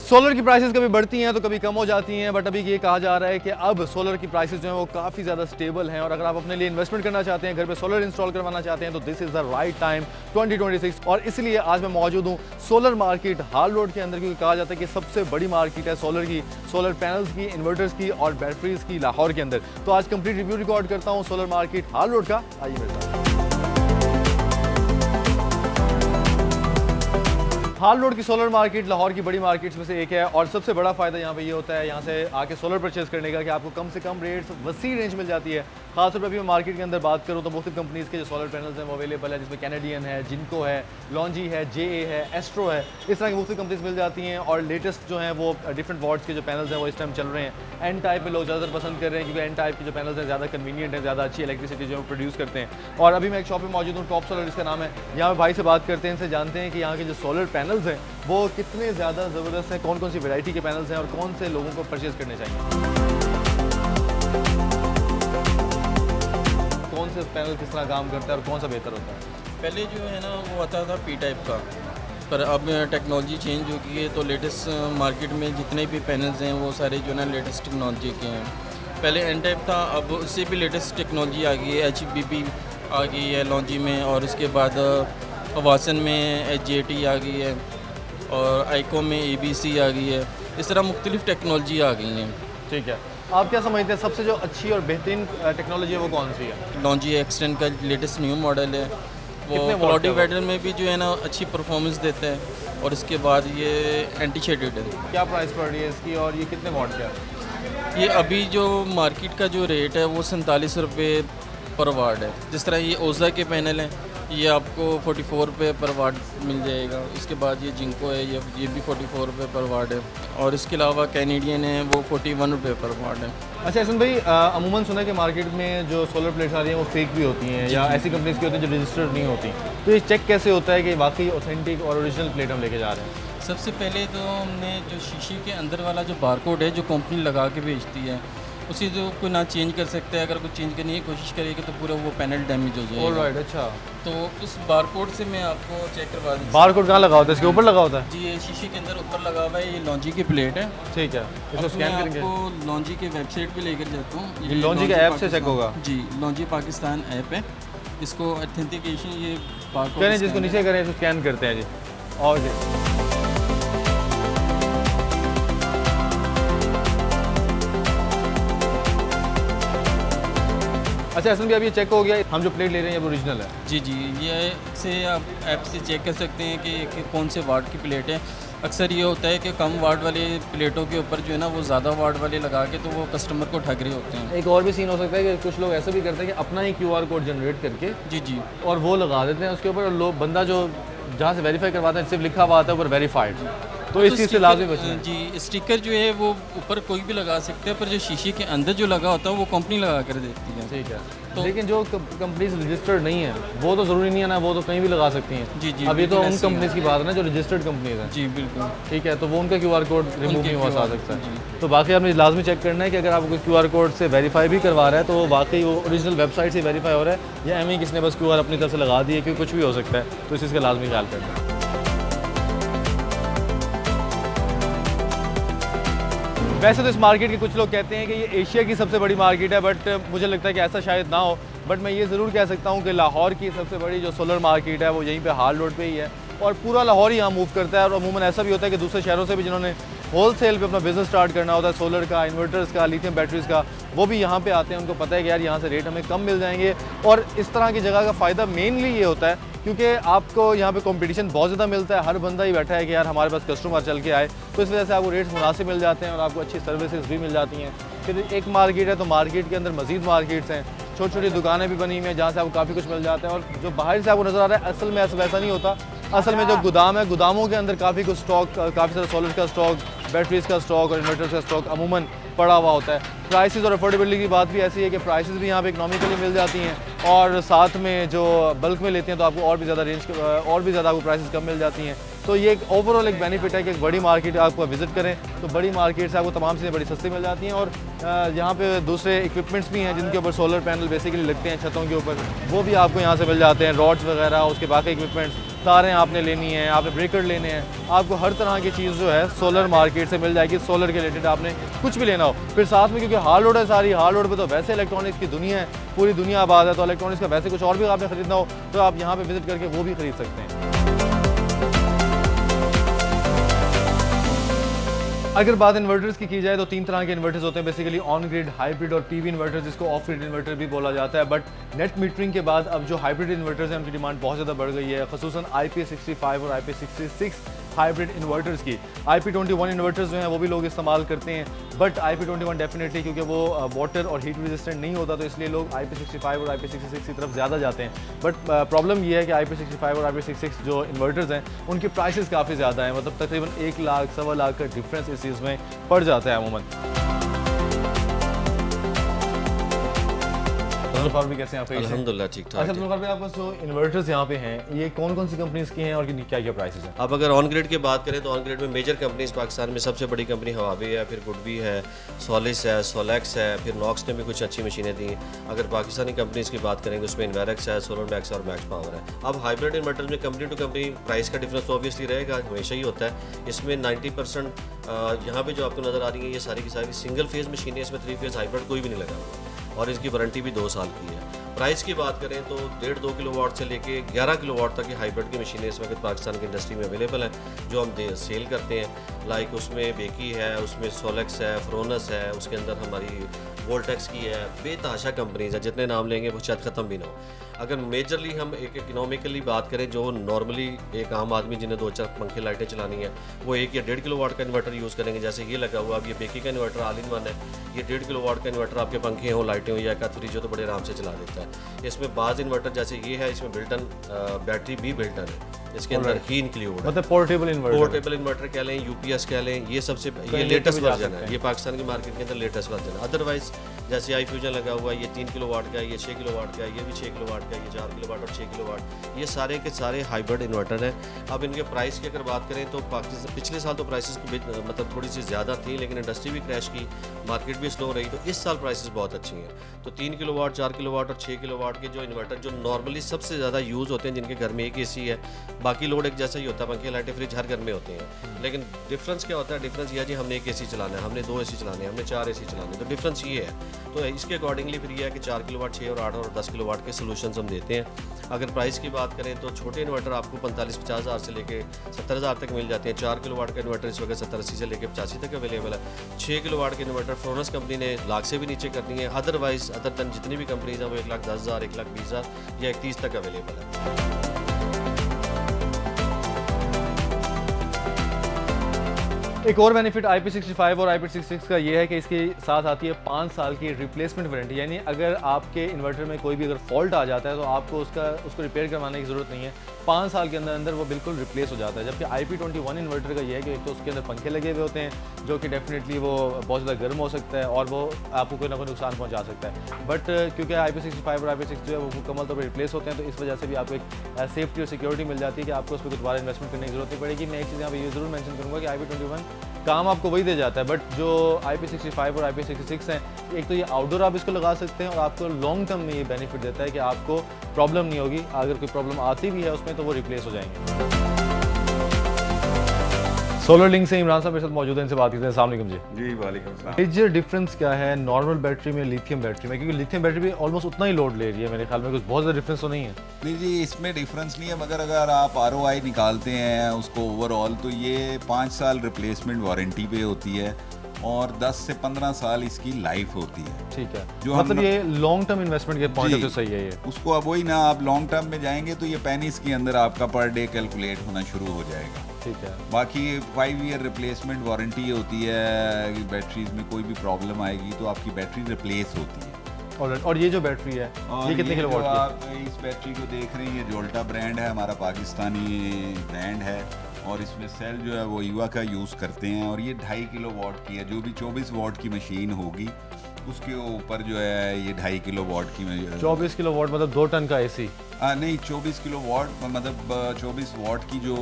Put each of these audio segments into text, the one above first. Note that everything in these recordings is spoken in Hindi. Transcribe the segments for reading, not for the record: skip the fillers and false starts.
सोलर की प्राइसेस कभी बढ़ती हैं तो कभी कम हो जाती हैं, बट अभी ये कहा जा रहा है कि अब सोलर की प्राइसेस जो हैं वो काफ़ी ज़्यादा स्टेबल हैं और अगर आप अपने लिए इन्वेस्टमेंट करना चाहते हैं, घर पे सोलर इंस्टॉल करवाना चाहते हैं तो this is the right time 2026। और इसलिए आज मैं मौजूद हूँ सोलर मार्केट हाल रोड के अंदर, क्योंकि कहा जाता है कि सबसे बड़ी मार्केट है सोलर की, सोलर पैनल्स की, इन्वर्टर्स की और बैटरीज की लाहौर के अंदर। तो आज कंप्लीट रिव्यू रिकॉर्ड करता हूँ सोलर मार्केट हाल रोड का, आइए मेरे साथ। हाल रोड की सोलर मार्केट लाहौर की बड़ी मार्केट्स में से एक है और सबसे बड़ा फ़ायदा यहाँ पे ये होता है यहाँ से आके सोलर परचेज़ करने का कि आपको कम से कम रेट्स वसी रेंज मिल जाती है। खासतौर पर अभी मैं मार्केट के अंदर बात करूँ तो मुख्तलिफ कंपनीज़ के जो सोलर पैनल्स हैं वो अवेलेबल है, जिसमें कैनेडियन है, जिनको है, लॉन्जी है, JA है, एस्ट्रो है, इस तरह की मुख्तलिफ कंपनीज मिल जाती हैं। और लेटेस्ट जो हैं वो डिफरेंट वॉट्स के जो पैनल्स हैं वो इस टाइम चल रहे हैं। एन टाइप में लोग ज़्यादातर पसंद कर रहे हैं क्योंकि एन टाइप के जो पैनल्स हैं ज़्यादा कन्वीनियंट है, ज़्यादा अच्छी इलेक्ट्रिसिटी जो है प्रोड्यूस करते हैं। और अभी मैं एक शॉप में मौजूद हूँ, टॉप सोलर इसका नाम है। यहाँ पे भाई से बात करते हैं, इनसे जानते हैं कि यहाँ के जो सोलर पैनल्स हैं वो कितने ज़्यादा ज़बरदस्त हैं, कौन कौन सी वैरायटी के पैनल्स हैं और कौन से लोगों को परचेज़ करने चाहिए, कौन से पैनल किस तरह काम करता है और कौन सा बेहतर होता है। पहले जो है ना वो आता था P टाइप का, पर अब टेक्नोलॉजी चेंज हो गई है तो लेटेस्ट मार्केट में जितने भी पैनल्स हैं वो सारे जो है ना लेटेस्ट टेक्नोलॉजी के हैं। पहले N टाइप था, अब उससे भी लेटेस्ट टेक्नोलॉजी आ गई है, HBB आ गई है लॉन्जी में, और उसके बाद वासन में HJT आ गई है और आइको में ABC आ गई है। इस तरह मुख्तलिफ टेक्नोलॉजी आ गई हैं। ठीक है, आप क्या समझते हैं सबसे जो अच्छी और बेहतरीन टेक्नोलॉजी है वो कौन सी है? लॉन्जी एक्सटेंड का लेटेस्ट न्यू मॉडल है, वो क्लाउडी वेडर में भी जो है ना अच्छी परफॉर्मेंस देता है, और इसके बाद ये एंटी शेडेड है। क्या प्राइस पड़ रही है इसकी और ये कितने वॉट का है? ये अभी जो मार्केट का जो रेट है वो 47 रुपये पर वाट है। जिस तरह ये ओजा के पैनल हैं ये आपको 44 रुपये पर वाट मिल जाएगा। इसके बाद ये जिंको है ये भी 44 रुपये पर वाट है, और इसके अलावा कैनेडियन है वो 41 रुपये पर वाट है। अच्छा एहसन भाई, अमूमन सुना है कि मार्केट में जो सोलर प्लेट्स आ रही हैं वो फेक भी होती हैं या ऐसी कंपनीज की होती हैं जो रजिस्टर्ड नहीं होती, तो ये चेक कैसे होता है कि वाकई ऑथेंटिक और ओरिजिनल प्लेट हम लेके जा रहे हैं? सबसे पहले तो हमने जो शीशे के अंदर वाला जो बारकोड है जो कंपनी लगा के भेजती है उसी जो कोई ना चेंज कर सकता है। अगर कोई चेंज करने की कोशिश करेगी तो पूरा वो पैनल डैमेज हो जाएगा। ऑलराइट, अच्छा। तो उस बारकोड से मैं आपको चेक करवा दूँ। बारकोड कहाँ लगा होता है? इसके ऊपर लगा होता है? जी, ये शीशे के अंदर ऊपर लगा हुआ है, ये लॉन्जी की प्लेट है। ठीक है, इसको स्कैन करेंगे। आपको लॉन्जी के वेबसाइट पे लेकर जाता हूँ। ये लॉन्जी का ऐप से चेक होगा? जी, लॉन्जी पाकिस्तान ऐप है, इसको ऑथेंटिकेशन ये बारकोड करें, जिसको नीचे करें इसको स्कैन करते हैं जी। और जी अच्छा एहसन भी अब ये चेक हो गया, हम जो प्लेट ले रहे हैं ये ओरिजिनल है? जी जी, ये से आप ऐप से चेक कर सकते हैं कि कौन से वाट की प्लेट है। अक्सर ये होता है कि कम वाट वाले प्लेटों के ऊपर जो है ना वो ज़्यादा वाट वाले लगा के तो वो कस्टमर को ठग रहे होते हैं। एक और भी सीन हो सकता है कि कुछ लोग ऐसा भी करते हैं कि अपना ही QR कोड जनरेट करके जी जी और वो लगा देते हैं उसके ऊपर, और लोग बंदा जो जहाँ से वेरीफाई करवाता है सिर्फ लिखा हुआ आता है ऊपर वेरीफाइड, तो इस चीज़ से लाजमी बचना है। जी, स्टिकर जो है वो ऊपर कोई भी लगा सकते हैं, पर जो शीशे के अंदर जो लगा होता है वो कंपनी लगा कर देती है। ठीक है, तो लेकिन जो कंपनीज रजिस्टर्ड नहीं है वो तो ज़रूरी नहीं है ना, वो तो कहीं भी लगा सकती हैं। जी जी, अभी तो उन कंपनीज की बात है ना जो रजिस्टर्ड कंपनीज हैं। जी बिल्कुल। ठीक है, तो वो उनका QR कोड रिमूव नहीं हुआ आ सकता है। तो बाकी आपने लाजमी चेक करना है कि अगर आपको QR कोड से वेरीफाई भी करवा रहा है तो वो वाकई वो ओरिजिनल वेबसाइट से वेरीफाई हो रहा है या एम किसने बस QR अपनी तरफ से लगा दी है, क्योंकि कुछ भी हो सकता है, तो इस चीज़ का लाजमी ख्याल करना है। वैसे तो इस मार्केट के कुछ लोग कहते हैं कि ये एशिया की सबसे बड़ी मार्केट है, बट मुझे लगता है कि ऐसा शायद ना हो। बट मैं ये ज़रूर कह सकता हूँ कि लाहौर की सबसे बड़ी जो सोलर मार्केट है वो यहीं पे हाल रोड पे ही है, और पूरा लाहौर ही यहाँ मूव करता है। और अमूमन ऐसा भी होता है कि दूसरे शहरों से भी जिन्होंने होल सेल पर अपना बिज़नेस स्टार्ट करना होता है सोलर का, इन्वर्टर्स का, लिथियम बैटरीज़ का, वो भी यहाँ पे आते हैं। उनको पता है कि यार यहाँ से रेट हमें कम मिल जाएंगे, और इस तरह की जगह का फ़ायदा मेनली ये होता है क्योंकि आपको यहाँ पे कंपटीशन बहुत ज़्यादा मिलता है। हर बंदा ही बैठा है कि यार हमारे पास कस्टमर चल के आए, तो इस वजह से आपको रेट्स मुनासिब मिल जाते हैं और आपको अच्छी सर्विसेज भी मिल जाती हैं। फिर एक मार्केट है तो मार्केट के अंदर मज़ीद मार्केट्स हैं, छोटी छोटी दुकानें भी बनी हुई हैं जहाँ से आपको काफ़ी कुछ मिल जाता है। और जो बाहर से आपको नज़र आ रहा है असल में ऐसा वैसा नहीं होता। असल में जो गोदाम है, गोदामों के अंदर काफ़ी कुछ स्टॉक, काफ़ी सारा सोलर का स्टॉक, बैटरीज का स्टॉक और इन्वर्टर्स का स्टॉक अमूमन पड़ा हुआ होता है। प्राइसेस और अफोर्डेबिलिटी की बात भी ऐसी है कि प्राइसेस भी यहाँ पे इकोनॉमिकली मिल जाती हैं, और साथ में जो बल्क में लेते हैं तो आपको और भी ज़्यादा रेंज और भी ज़्यादा आपको प्राइसेस कम मिल जाती हैं। तो ये एक ओवरऑल एक बेनिफिट है कि एक बड़ी मार्केट आपको विजिट करें तो बड़ी मार्केट से आपको तमाम चीज़ें बड़ी सस्ती मिल जाती हैं। और यहाँ पे दूसरे इक्विपमेंट्स भी हैं जिनके ऊपर सोलर पैनल बेसिकली लगते हैं छतों के ऊपर, वो भी आपको यहाँ से मिल जाते हैं, रॉड्स वगैरह, उसके बाकी इक्विपमेंट्स तारें आपने लेनी है, आपने ब्रेकर लेने हैं, आपको हर तरह की चीज़ जो है सोलर मार्केट से मिल जाएगी। सोलर के रिलेटेड आपने कुछ भी लेना हो, फिर साथ में क्योंकि हाल रोड है सारी, हाल रोड पे तो वैसे इलेक्ट्रॉनिक्स की दुनिया है, पूरी दुनिया आबाद है, तो इलेक्ट्रॉनिक्स का वैसे कुछ और भी आपने खरीदना हो तो आप यहाँ पे विजिट करके वो भी खरीद सकते हैं। अगर बात इन्वर्टर्स की जाए तो 3 तरह के इन्वर्टर्स होते हैं बेसिकली, ऑन ग्रिड, हाइब्रिड और पीवी इन्वर्टर, जिसको ऑफ ग्रिड इन्वर्टर भी बोला जाता है। बट नेट मीटरिंग के बाद अब जो हाइब्रिड इन्वर्टर्स हैं उनकी डिमांड बहुत ज़्यादा बढ़ गई है, खसूसन IP65 और IP66 हाइब्रिड इन्वर्टर्स की। IP21 इन्वर्टर्स जो हैं वो भी लोग इस्तेमाल करते हैं, बट IP21 डेफिनेटली क्योंकि वो वाटर और हीट रेजिस्टेंट नहीं होता तो इसलिए लोग IP65 और IP66 की तरफ ज़्यादा जाते हैं। बट प्रॉब्लम ये है कि IP65 और IP66 जो इन्वर्टर्स हैं उनकी प्राइसेस काफ़ी ज़्यादा हैं, मतलब तकरीबन 1 लाख, सवा लाख का डिफरेंस इस चीज़ में पड़ जाता है अमूमन। ज़ुल्फ़ार भी कैसे हैं आप? अल्हम्दुलिल्लाह ठीक ठाक। अच्छा ज़ुल्फ़ार भाई, आपके पास जो इन्वर्टर्स यहाँ पे हैं ये कौन कौन सी कंपनीज़ की हैं और क्या क्या प्राइसेस हैं? अब अगर ऑन ग्रिड की बात करें तो ऑन ग्रिड में मेजर कंपनीज पाकिस्तान में सबसे बड़ी कंपनी हवावी है, फिर गुडवी है, सोलिस है, सोलेक्स है, फिर नॉक्स ने भी कुछ अच्छी मशीनें दी। अगर पाकिस्तानी कंपनीज़ की बात करेंगे उसमें इन्वेरेक्स है, सोलर मैक्स और मैक्स पावर है। अब हाइब्रिड इन्वर्टर में कंपनी टू कंपनी प्राइस का डिफरेंस तो ऑब्वियसली रहेगा, हमेशा ही होता है। इसमें 90% यहाँ पे जो आपको नज़र आ रही है ये सारी की सारी सिंगल फेज़ मशीनें, इसमें 3 फेज़ हाइब्रिड कोई भी नहीं लगा हुआ और इसकी वारंटी भी 2 साल की है। प्राइस की बात करें तो 1.5-2 किलोवाट से लेके 11 किलोवाट तक की हाइब्रिड की मशीनें इस वक्त पाकिस्तान की इंडस्ट्री में अवेलेबल हैं, जो हम सेल करते हैं। लाइक उसमें बेकी है, उसमें सोलेक्स है, फ्रोनस है, उसके अंदर हमारी वोल्टेक्स की है, बेतहाशा कंपनीज है, जितने नाम लेंगे वो शायद ख़त्म भी ना हो। अगर मेजरली हम एक इकोनॉमिकली बात करें, जो नॉर्मली एक आम आदमी जिन्हें 2-4 पंखे लाइटें चलानी है वो 1 या 1.5 किलोवाट का इन्वर्टर यूज़ करेंगे। जैसे ये लगा हुआ, अब ये बेकी का इन्वर्टर ऑल इन वन है, ये 1.5 किलोवाट का इन्वर्टर आपके पंखे हो, लाइटें हो या एक फ्रिज हो तो बड़े आराम से चला देता है। इसमें बाज़ इन्वर्टर जैसे ये है, इसमें बिल्टन बैटरी भी बिल्टन है, इसके अंदर ही इंक्लूड है, मतलब पोर्टेबल इन्वर्टर कह लें, UPS कह लें, ये सबसे ये लेटेस्ट वर्जन है, ये पाकिस्तान की मार्केट के अंदर लेटेस्ट वर्जन है। अदरवाइज जैसे आई फ्यूजन लगा हुआ है, ये 3 किलोवाट का है, ये 6 किलोवाट का है, ये भी 6 किलोवाट का है, ये 4 किलोवाट और 6 किलोवाट, ये सारे के सारे हाइब्रिड इन्वर्टर हैं। अब इनके प्राइस की अगर बात करें तो पाकिस्तान पिछले साल तो प्राइसेस मतलब थोड़ी सी ज़्यादा थी, लेकिन इंडस्ट्री भी क्रैश की, मार्केट भी स्लो रही, तो इस साल प्राइसेस बहुत अच्छी हैं। तो 3 किलोवाट, 4 किलोवाट और 6 किलोवाट के जो इन्वर्टर जो नॉर्मली सबसे ज़्यादा यूज़ होते हैं, जिनके घर में एक AC है, बाकी लोड एक जैसा ही होता है, पंखे लाइटें फ्रिज हर घर में होते हैं, लेकिन डिफरेंस क्या होता है? डिफरेंस ये है जी हमने एक AC चलाना है, हमने 2 AC चलाने हैं, हमने 4 AC चलाने हैं, तो डिफरेंस ये है। तो इसके अकॉर्डिंगली फिर ये है कि 4 किलोवाट, 6 और 8 और 10 किलोवाट के सोल्यूशंस हम देते हैं। अगर प्राइस की बात करें तो छोटे इन्वर्टर आपको 45-50 हज़ार से लेके 70 हज़ार तक मिल जाते हैं। 4 किलोवाट का इन्वर्टर इस वक्त 70-80 से लेके 85 तक अवेलेबल है। 6 किलोवाट के इन्वर्टर फ्रोनस कंपनी ने लाख से भी नीचे करनी है। अदरवाइज अदर देन जितनी भी कंपनीज हैं वो 1,10,000, 1,20,000 या 1,30,000 तक अवेलेबल है। एक और बेनिफिट IP65 और IP66 का ये है कि इसके साथ आती है 5 साल की रिप्लेसमेंट वारंटी, यानी अगर आपके इन्वर्टर में कोई भी अगर फॉल्ट आ जाता है तो आपको उसको रिपेयर करवाने की ज़रूरत नहीं है, 5 साल के अंदर अंदर वो बिल्कुल रिप्लेस हो जाता है। जबकि IP21 इन्वर्टर का ये है कि एक तो उसके अंदर पंखे लगे हुए होते हैं जो कि डेफिनेटली वो बहुत ज़्यादा गर्म हो सकता है और वो आपको कोई ना कोई नुकसान पहुँचा सकता है। बट क्योंकि IP65 और IP66 जो है वो मुकम्मल तौर पर रिप्लेस होते हैं, तो इस वजह से भी आपको एक सेफ्टी और सिक्योरिटी मिल जाती है कि आपको उस पर दोबारा इन्वेस्टमेंट करने की जरूरत नहीं पड़ेगी। मैं एक चीज़ यहाँ पर ये ज़रूर मेंशन करूँगा कि IP21 काम आपको वही दे जाता है, बट जो IP65 और IP66 हैं, एक तो ये आउटडोर आप इसको लगा सकते हैं और आपको लॉन्ग टर्म में ये बेनिफिट देता है कि आपको प्रॉब्लम नहीं होगी, अगर कोई प्रॉब्लम आती भी है उसमें तो वो रिप्लेस हो जाएंगे। सोलर लिंक से इमरान साहब मेरे साथ मौजूद हैं, इनसे बात करते हैं। अस्सलाम वालेकुम जी वालेकुम सलाम। मेजर डिफरेंस क्या है नॉर्मल बैटरी में लिथियम बैटरी में? क्योंकि लिथियम बैटरी भी ऑलमोस्ट उतना ही लोड ले रही है, मेरे ख्याल में कुछ बहुत ज़्यादा डिफरेंस तो नहीं है। नहीं जी, इसमें डिफरेंस नहीं है, मगर अगर आप ROI निकालते हैं उसको ओवरऑल तो ये 5 साल रिप्लेसमेंट वारंटी पे होती है और 10 से 15 साल इसकी लाइफ होती है। ठीक है, जो मतलब ये लॉन्ग टर्म इन्वेस्टमेंट के पॉइंट ऑफ व्यू सही है ये। उसको अब वही ना, आप लॉन्ग टर्म में जाएंगे तो ये पेनीज के अंदर आपका पर डे कैलकुलेट होना शुरू हो जाएगा। ठीक है, बाकी 5 ईयर रिप्लेसमेंट वारंटी होती है कि बैटरीज में कोई भी प्रॉब्लम आएगी तो आपकी बैटरी रिप्लेस होती है। और ये जो बैटरी है ये कितने किलोवाट की है? आप इस बैटरी को देख रहे हैं, ये जोल्टा ब्रांड है, हमारा पाकिस्तानी ब्रांड है और इसमें सेल जो है वो ईवा का यूज़ करते हैं और ये 2.5 किलोवाट की है। जो भी 24 वाट की मशीन होगी उसके ऊपर जो है ये 2.5 किलोवाट की 24 किलोवाट मतलब 2 टन का AC। नहीं 24 किलो वॉट मतलब 24 वॉट की जो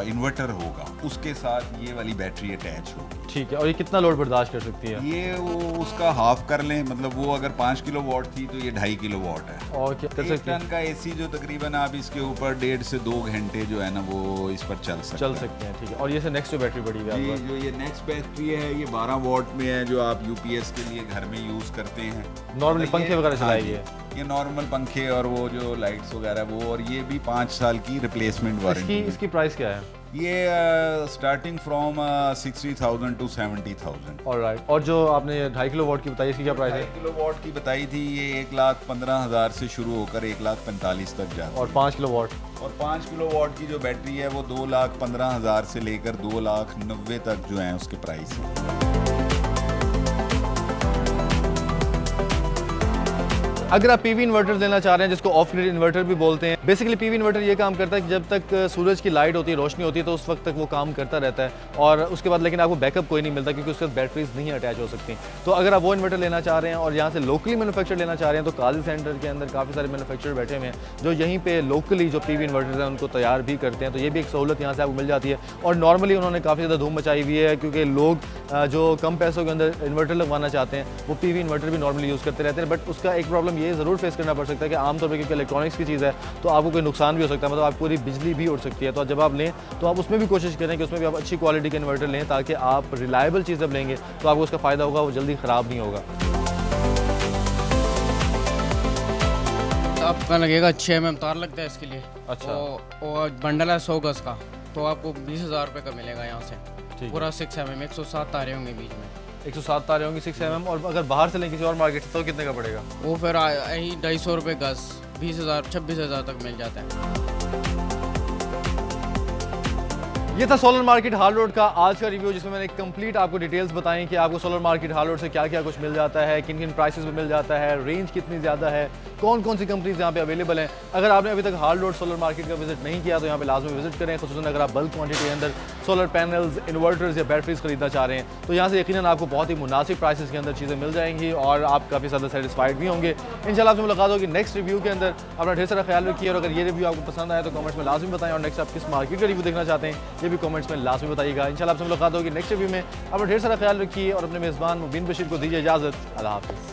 इन्वर्टर होगा उसके साथ ये वाली बैटरी अटैच होगी। ठीक है, और ये कितना लोड बर्दाश्त कर सकती है? ये वो उसका हाफ कर लें, मतलब वो अगर 5 किलो वॉट थी तो ये 2.5 किलो वॉट है। और क्या कर 1 सकती है? टन का एसी जो तकरीबन आप इसके ऊपर 1.5 से 2 घंटे जो है ना वो इस पर चल सकते हैं। ठीक है, और ये से नेक्स्ट जो बैटरी पड़ी हुई है जी, आपके जो ये नेक्स्ट बैटरी है ये 12 वॉट में है, जो आप यूपीएस के लिए घर में यूज करते हैं। नॉर्मली तो पंखे ये- वगैरह हाँ चलाएगी जी, है। ये नॉर्मल पंखे और वो जो लाइट्स वगैरह वो, और ये भी 5 साल की रिप्लेसमेंट इसकी वारंटी। इसकी प्राइस क्या है? ये स्टार्टिंग फ्रॉम 60,000 टू 70,000। ऑलराइट, और जो आपने 2.5 किलो वॉट की बताई इसकी क्या प्राइस 2.5 है? किलो वॉट की बताई थी, ये 1,15,000 से शुरू होकर 1,45,000 तक जाती और 5 किलो वॉट? है। और 5 किलो वॉट की जो बैटरी है वो 2,15,000 से लेकर 2,90,000 तक जो है उसके प्राइस है। अगर आप पीवी इन्वर्टर लेना चाह रहे हैं, जिसको ऑफ ग्रिड इन्वर्टर भी बोलते हैं, बेसिकली पीवी इन्वर्टर ये काम करता है कि जब तक सूरज की लाइट होती है, रोशनी होती है, तो उस वक्त तक वो काम करता रहता है और उसके बाद लेकिन आपको बैकअप कोई नहीं मिलता क्योंकि उसके साथ बैटरीज नहीं अटैच हो सकती। तो अगर आप वो इन्वर्टर लेना चाह रहे हैं और यहाँ से लोकली मैन्युफैक्चर लेना चाह रहे हैं, तो काजी सेंटर के अंदर काफ़ी सारे मैन्युफैक्चर बैठे हुए हैं जो यहीं पे लोकली जो पीवी इन्वर्टर हैं उनको तैयार भी करते हैं। तो ये भी एक सहूलत यहाँ से आपको मिल जाती है और नॉर्मली उन्होंने काफ़ी ज़्यादा धूम मचाई हुई है क्योंकि लोग जो कम पैसों के अंदर इन्वर्टर लगवाना चाहते हैं वो पीवी इन्वर्टर भी नॉर्मली यूज़ करते रहते हैं। बट उसका एक प्रॉब्लम ये ज़रूर फेस करना पड़ सकता है कि आमतौर पर क्योंकि इलेक्ट्रॉनिक्स की चीज़ है तो आपको कोई नुकसान भी हो सकता है, मतलब आप पूरी बिजली भी उड़ सकती है। तो जब आप लें तो आप उसमें भी कोशिश करें कि उसमें भी आप अच्छी क्वालिटी के इन्वर्टर लें ताकि आप रिलायबल चीज़ जब लेंगे तो आपको उसका फ़ायदा होगा, वो जल्दी ख़राब नहीं होगा। आपका लगेगा 6 mm तार लगता है इसके लिए। अच्छा। वो बंडल है 100 गज का, तो आपको 20,000 रुपये का मिलेगा यहाँ से। ठीक पूरा 6 mm 107 तारे होंगे बीच में। 107 तारे होंगी 6 mm, और अगर बाहर से लें किसी और मार्केट से तो कितने का पड़ेगा? वो फिर यही 250 रुपये गज 20,000 26,000 तक मिल जाता है। ये था सोलर मार्केट हाल रोड का आज का रिव्यू, जिसमें मैंने कंप्लीट आपको डिटेल्स बताई कि आपको सोलर मार्केट हाल रोड से क्या क्या कुछ मिल जाता है, किन किन प्राइसेस में मिल जाता है, रेंज कितनी ज़्यादा है, कौन कौन सी कंपनीज यहाँ पे अवेलेबल हैं। अगर आपने अभी तक हाल रोड सोलर मार्केट का विजिट नहीं किया तो यहाँ पे लाजमी विजिट करें, खुसूसन अगर आप बल्क क्वांटिटी के अंदर सोलर पैनल्स, इन्वर्टर्स या बैटरीज खरीदना चाह रहे हैं तो यहाँ से यकीनन आपको बहुत ही मुनासिब प्राइसेस के अंदर चीज़ें मिल जाएंगी और आप काफ़ी ज़्यादा सेटिस्फाइड भी होंगे। इंशाल्लाह आपसे मुलाकात होगी नेक्स्ट रिव्यू के अंदर। अपना ढेर सारा ख्याल रखिए और अगर ये रिव्यू आपको पसंद आया तो कमेंट्स में लाजमी बताएं और नेक्स्ट आप किस मार्केट का रिव्यू देखना चाहते हैं ये भी कमेंट्स में लाजमी बताइएगा। इंशाल्लाह आपसे मुलाकात होगी नेक्स्ट रिव्यू में। अपना ढेर सारा ख्याल रखिए और अपने मेज़बान मुबीन बशीर को दीजिए इजाज़त। अल्लाह हाफ़िज़।